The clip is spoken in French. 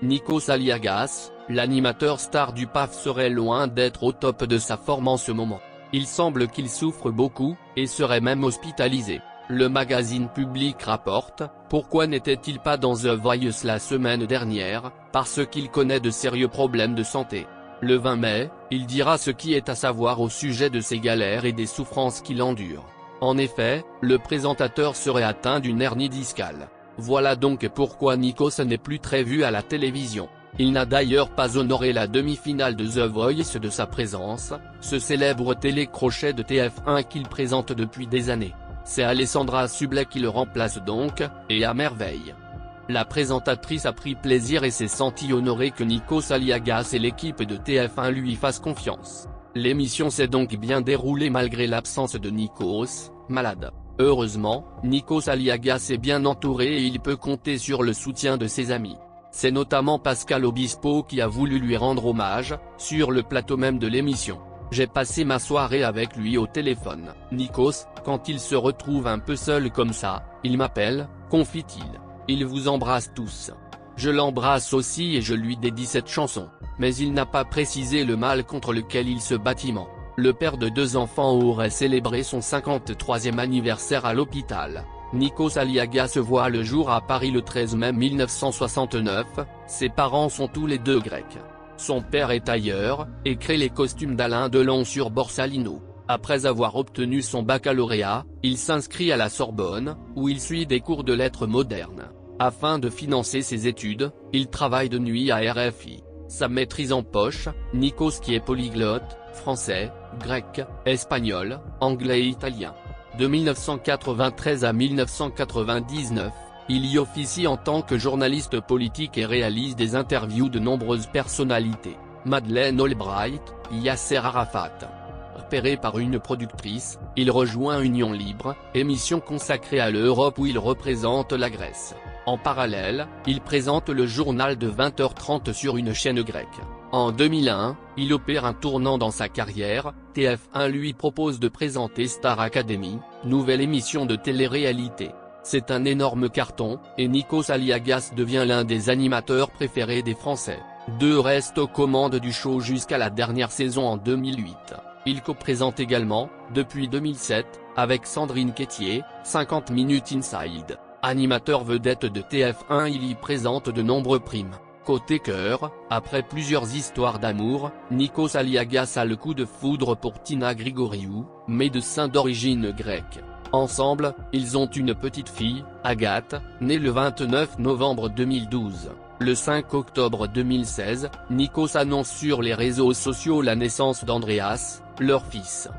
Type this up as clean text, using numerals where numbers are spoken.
Nikos Aliagas, l'animateur star du PAF serait loin d'être au top de sa forme en ce moment. Il semble qu'il souffre beaucoup, et serait même hospitalisé. Le magazine Public rapporte, pourquoi n'était-il pas dans The Voice la semaine dernière, parce qu'il connaît de sérieux problèmes de santé. Le 20 mai, il dira ce qui est à savoir au sujet de ses galères et des souffrances qu'il endure. En effet, le présentateur serait atteint d'une hernie discale. Voilà donc pourquoi Nikos n'est plus très vu à la télévision. Il n'a d'ailleurs pas honoré la demi-finale de The Voice de sa présence, ce célèbre télécrochet de TF1 qu'il présente depuis des années. C'est Alessandra Sublet qui le remplace donc, et à merveille. La présentatrice a pris plaisir et s'est sentie honorée que Nikos Aliagas et l'équipe de TF1 lui fassent confiance. L'émission s'est donc bien déroulée malgré l'absence de Nikos, malade. Heureusement, Nikos Aliagas est bien entouré et il peut compter sur le soutien de ses amis. C'est notamment Pascal Obispo qui a voulu lui rendre hommage, sur le plateau même de l'émission. J'ai passé ma soirée avec lui au téléphone. Nikos, quand il se retrouve un peu seul comme ça, il m'appelle, confie-t-il. Il vous embrasse tous. Je l'embrasse aussi et je lui dédie cette chanson. Mais il n'a pas précisé le mal contre lequel il se bâtiment. Le père de 2 enfants aurait célébré son 53e anniversaire à l'hôpital. Nikos Aliagas voit le jour à Paris le 13 mai 1969, ses parents sont tous les deux grecs. Son père est tailleur, et crée les costumes d'Alain Delon sur Borsalino. Après avoir obtenu son baccalauréat, il s'inscrit à la Sorbonne, où il suit des cours de lettres modernes. Afin de financer ses études, il travaille de nuit à RFI. Sa maîtrise en poche, Nikos qui est polyglotte, français, grec, espagnol, anglais et italien. De 1993 à 1999, il y officie en tant que journaliste politique et réalise des interviews de nombreuses personnalités, Madeleine Albright, Yasser Arafat. Repéré par une productrice, il rejoint Union Libre, émission consacrée à l'Europe où il représente la Grèce. En parallèle, il présente le journal de 20h30 sur une chaîne grecque. En 2001, il opère un tournant dans sa carrière, TF1 lui propose de présenter Star Academy, nouvelle émission de télé-réalité. C'est un énorme carton, et Nikos Aliagas devient l'un des animateurs préférés des Français. 2 restent aux commandes du show jusqu'à la dernière saison en 2008. Il co-présente également, depuis 2007, avec Sandrine Quétier, 50 Minutes Inside. Animateur vedette de TF1, il y présente de nombreux primes. Côté cœur, après plusieurs histoires d'amour, Nikos Aliagas a le coup de foudre pour Tina Grigoriou, médecin d'origine grecque. Ensemble, ils ont une petite fille, Agathe, née le 29 novembre 2012. Le 5 octobre 2016, Nikos annonce sur les réseaux sociaux la naissance d'Andreas, leur fils.